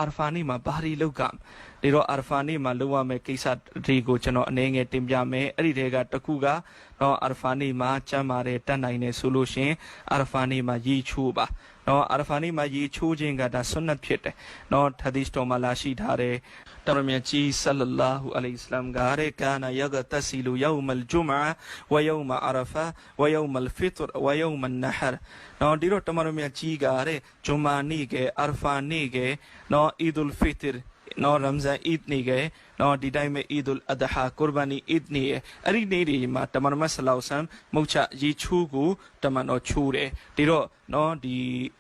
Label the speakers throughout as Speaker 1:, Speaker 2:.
Speaker 1: အာဖာနီမှာဘာရီလောက်ကဒီတော့အာဖာနီမှာလောရမယ့်ကိစ္စတွေကိုကျွန်တော်အနေငယ်တင်ပြမယ်အဲ့ဒီတဲကတခုကတော့အာဖာနီမှာကျမ်းမာတဲ့တတ်နိုင်တယ်ဆိုလို့ရှင်အာဖာနီမှာရေချိုးပါနော်အာဖာနီမှာရေချိုးခြင်းကဒါဆွတ်ဖြစ်တယ်နော်ဟာဒီစ်တော်မှာလာရှိထားတယ်တမန်မြတ်ကြီးဆလ္လာဟူအလိုင်ဟိဝါဆလမ်ကရဲကာနာယဂတဆီလူယောမလ်ဂျူမာဝယောမအာရဖာဝယောမလ်ဖီတရဝယောမနဟရနော်ဒီတော့တမန်မြတ်ကြီးကရဲဂျူမာနီကအာဖာနီကနော်အီဒူလ်ဖီတရနော်ရမ်ဇန်အီဒ်နေကနော်ဒီတိုင်းမဲ့အီဒူလ်အဒဟာကူရ်ဘာနီအီဒ်နေအဲ့ဒီနေ့ဒီမှာတမန်မတ်ဆလောဆမ်မုတ်ချရေချိုးကိုတမန်တော်ချိုးတယ်ဒီတော့နော်ဒီ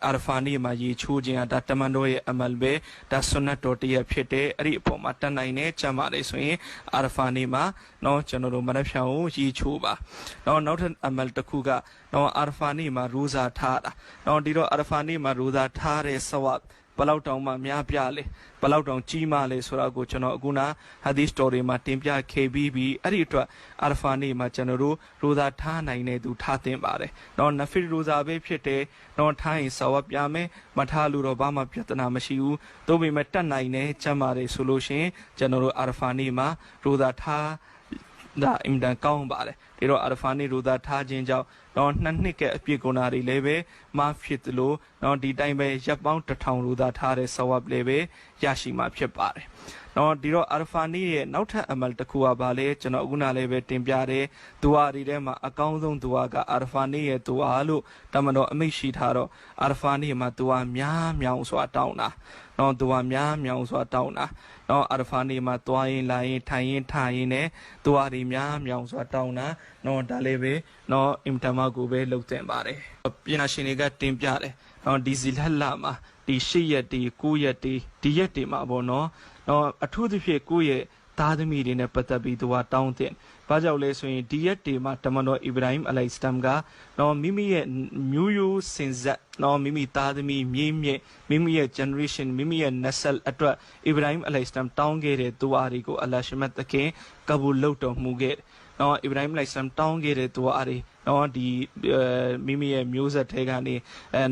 Speaker 1: အာဖာနီမှာရေချိုးခြင်းကဒါတမန်တော်ရဲ့အမလ်ပဲဒါဆွန်နတ်တော်တည်းဖြစ်တယ်အဲ့ဒီအပေါ်မှာတန်နိုင်နဲ့ကျမ်းပါတယ်ဆိုရင်အာဖာနီမှာနော်ကျွန်တော်တို့မနက်ဖြန်ကိုရေချိုးပါနော်နောက်ထပ်အမလ်တစ်ခုကနော်အာဖာနီမှာရူဇာထားတာနော်ဒီတော့အာဖာနီမှာရူဇာထားတဲ့ဆဝတ်ဘလောက်တောင်မှများပြလေဘလောက်တောင်ကြီးမားလေဆိုတာကိုကျွန်တော်အခုနဟာဒီစတိုရီမှာတင်ပြခဲ့ပြီးအဲ့ဒီအတွက်အာဖာနီမှာကျွန်တော်တို့ရိုဇာထားနိုင်တဲ့သူထားတင်ပါတယ်တော့နဖီရိုဇာပဲဖြစ်တယ်တော့ထားရင်ဆဝတ်ပြမယ်မထားလို့တော့ဘာမှပြဿနာမရှိဘူးသို့ပေမဲ့တတ်နိုင်တယ်ကျမ်းပါတယ်ဆိုလို့ရှင်ကျွန်တော်တို့အာဖာနီမှာရိုဇာထားဒါအင်တန်ကောင်းပါတယ်ဒီတော့အာဖာနီရိုဇာထားခြင်းကြောင့်တော့နှစ်နှစ်ကအပြည့်ကုနာတွေလည်းပဲမဖြစ်သလိုတော့ဒီတိုင်းပဲရပ်ပေါင်း1000ရိုဇာထားတဲ့ဆဝတ်လည်းပဲရရှိမှာဖြစ်ပါတယ်နော်ဒီတော့အာဖာနီရဲ့နောက်ထပ်အမလ်တစ်ခုကဘာလဲကျွန်တော်အခုနလည်းပဲတင်ပြတယ်ဒူအာတွေထဲမှာအကောင်းဆုံးဒူအာကအာဖာနီရဲ့ဒူအာလို့တမန်တော်အမိန့်ရှိထားတော့အာဖာနီမှာဒူအာများမြောင်စွာတောင်းတာနော်ဒူအာများမြောင်စွာတောင်းတာနော်အာဖာနီမှာတွားရင်လာရင်ထိုင်ရင်ထားရင်နဲ့ဒူအာတွေများမြောင်စွာတောင်းတာနော်ဒါလည်းပဲနော်အင်တမကိုပဲလှုပ်တင်ပါတယ်ပညာရှင်တွေကတင်ပြတယ်နော်ဒီဇီလဟ်လာမှာဒီ8ရက်ဒီ9ရက်ဒီရက်တွေမှာပေါ့နော်အထူးသဖြင့်ကိုယ့်ရဲ့သားသမီးတွေနဲ့ပတ်သက်ပြီးသူကတောင်းတဲ့ဘာကြောင့်လဲဆိုရင်ဒီရက်တွေမှာတမန်တော်အီဗရာဟင်အလိုင်စလမ်ကမိမိရဲ့မျိုးရိုးစင်ဆက်မိမိသားသမီးမြေးမြစ်မိမိရဲ့ generation မိမိရဲ့ nasl အတွက်အီဗရာဟင်အလိုင်စလမ်တောင်းခဲ့တဲ့ဒူအာတွေကိုအလ္လာဟ်ရှမတ်တခင်ကဘူလ်လုပ်တော်မူခဲ့နော်အီဗရာဟင်အလိုင်စလမ်တောင်းခဲ့တဲ့ဒူအာတွေနော်ဒီမိမိရဲ့မျိုးဆက်ထဲကနေ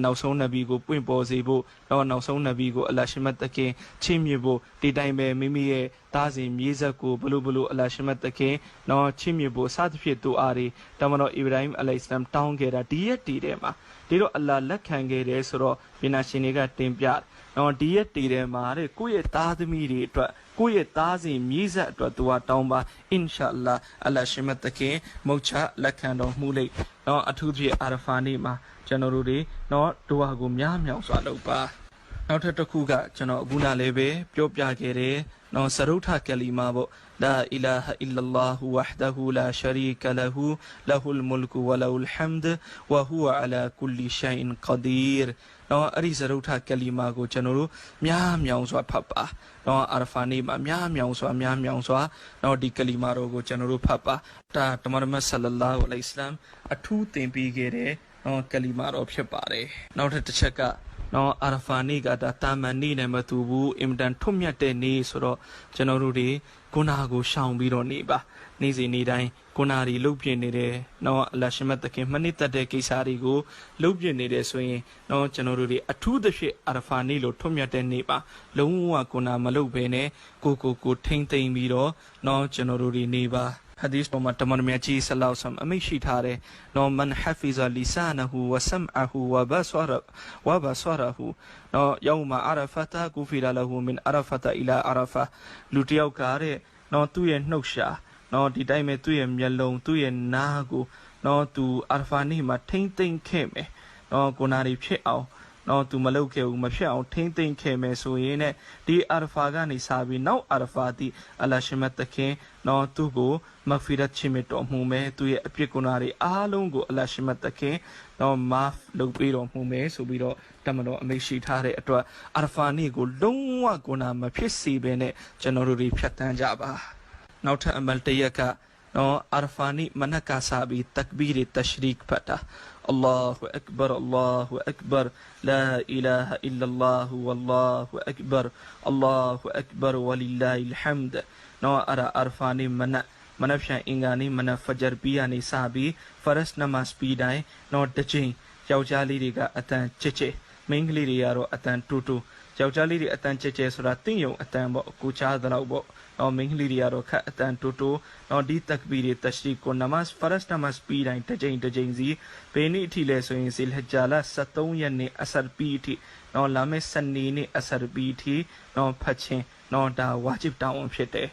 Speaker 1: နောက်ဆုံးနဗီကိုပွင့်ပေါ်စေဖို့နောက်ဆုံးနဗီကိုအလ္လာဟ်ရှမတ်တခင်ချီးမြှင့်ဖို့ဒီတိုင်းပဲမိမိရဲ့သားစဉ်မြေးဆက်ကိုဘလို့အလ္လာဟ်ရှမတ်တခင်နော်ချီးမြှင့်ဖို့စသဖြင့်ဒူအာတွေတမန်တော်အီဗရာဟင်အလိုင်စလမ်တောင်းခဲ့တာဒီရက်တည်ထဲမှာဒီတော့အလ္လာဟ်လက်ခံခဲ့တယ်ဆိုတော့ပညာရှင်တွေကတင်ပြနော်ဒီရက်တည်ထဲမှာတဲ့ကိုယ့်ရဲ့သားသမီးတွေအတွက်ကိုယ့်ရဲ့သားစဉ်မြေးဆက်အတွက်သူကတောင်းပါအင်ရှာအလ္လာဟ်အလ္လာဟ်ရှမတ်တခင်မုတ်ချလက်ခံတော်မူလိမ့်နော်အထူးသဖြင့်အာရဖာနေ့မှာကျွန်တော်တို့တွေနော်ဒူအာကိုများမြောင်စွာလုပ်ပါနောက်ထပ်တစ်ခုကကျွန်တော်အခုနလည်းပဲပြောပြခဲ့တယ်နော်စရုထကလီမာပေါ့လာအီလာဟ်အီလ္လာဟူဝဟ်ဒဟူလာရှရီကလဟူလဟူလ်မုလ်ကဝလဟူလ်ဟမ်ဒ်ဝဟူဝအလာကုလီရှိုင်ကဒီရနော်အဲ့ဒီစရုထကလီမာကိုကျွန်တော်တို့များမြောင်စွာဖတ်ပါနော်အာရဖာနေ့မှာများမြောင်စွာနော်ဒီကလီမာတော်ကိုကျွန်တော်တို့ဖတ်ပါဒါတမန်တော်ဆလ္လာလာဟူအလိုင်ဟိဝါဆလမ်အထူးသင်ပေးခဲ့တဲ့နော်ကလီမာတော်ဖြစ်ပါတယ်နောက်ထပ်တစ်ချက်ကနော်အာရဖာနေ့ကဒါတာမန်နေ့နဲ့မတူဘူးအင်တန်ထွတ်မြတ်တဲ့နေ့ဆိုတော့ကျွန်တော်တို့တွေဂုဏကိုရှောင်ပြီးတော့နေပါနေ့စဉ်နေ့တိုင်းဂုဏတွေလုတ်ပြနေတယ်နော်အလ္လာဟ်ရှမတ်တခင်မနစ်သက်တဲ့ကိစ္စတွေကိုလုတ်ပြနေတယ်ဆိုရင်နော်ကျွန်တော်တို့တွေအထူးသဖြင့်အာရဖာနေ့လို့ထွတ်မြတ်တဲ့နေ့ပါလုံးဝဂုဏမလုတ်ဘဲနဲ့ကိုထိမ့်သိမ့်ပြီးတော့နော်ကျွန်တော်တို့တွေနေပါဟာဒီစ်ပေါ်မှာတမန်တော်မြတ်ကြီးဆလ္လာလဟ်အလိုင်းဝါဆလမ်အမိန့်ရှိထားတယ်နော်မန်ဟဖီဇာလီဆာနဟူဝဆမ်အဟူဝဘဆရဟူနော်ယောမအာရဖာတာကူဖီလာလဟူမင်အာရဖာတာအီလာအာရဖာလူတယောက်ကတဲ့နော်သူ့ရဲ့နှုတ်ရှာနော်ဒီတိုင်းပဲသူ့ရဲ့မျက်လုံးသူ့ရဲ့နားကိုနော်သူအာရဖာနေ့မှာထိမ့်သိမ့်ခဲ့မယ်နော်ကိုနာရီဖြစ်အောင်နော်သူမလုပ်ခဲ့ဘူးမဖြစ်အောင်ထိမ့်သိမ့်ခဲ့မယ်ဆိုရင်နဲ့ဒီအာရဖာကနေစပြီးနောက်အာရဖာတိအလ္လာဟ်ရှမတ်တခင်နော်သူ့ကိုမဂ်ဖီရတ်ချီမတော်မူမယ်သူရဲ့အပြစ်ကုနာတွေအားလုံးကိုအလ္လာဟ်ရှမတ်တခင်နော်မာဖ်လုပ်ပေးတော်မူမယ်ဆိုပြီးတော့တမန်တော်အမိန့်ရှိထားတဲ့အတွက်အာရဖာနေ့ကိုလုံးဝကုနာမဖြစ်စေဘဲနဲ့ကျွန်တော်တို့တွေဖြတ်တန်းကြပါနောက်ထပ်အမလ်တရက်ကနော်အာရဖာနေ့မနက်ကစပြီးတကဘီရ်တရှရီကဖတ်တာالله أكبر الله أكبر لا إله إلا الله والله أكبر الله أكبر ولله الحمد نو أرى أرفاني من أفشان إنغاني من فجر بياني سابي فرس نماز بيداي نو دجين يوجالي ريغا أتان چچه منگلي ريارو أتان توتو ယောက်ျားလေးတွေအတန်ကျဲဆိုတာတင့်ယုံအတန်ပေါ့ကိုချားသလောက်ပေါ့နော်မိန်းကလေးတွေကတော့ခက်အတန်တိုးနော်ဒီတက်ဘီတွေတရှိကိုနမတ်ဖရတ်နမတ်ပီတိုင်းတစ်ချိန်စီဘေနီအထိလဲဆိုရင်ဇီလဂျာလာ73ရက်နေ့အဆာပီအထိနော်လာမယ့်စနေနေ့အဆာပီအထိနော်ဖတ်ချင်းနော်ဒါဝါဂျစ်တောင်းဖြစ်တယ်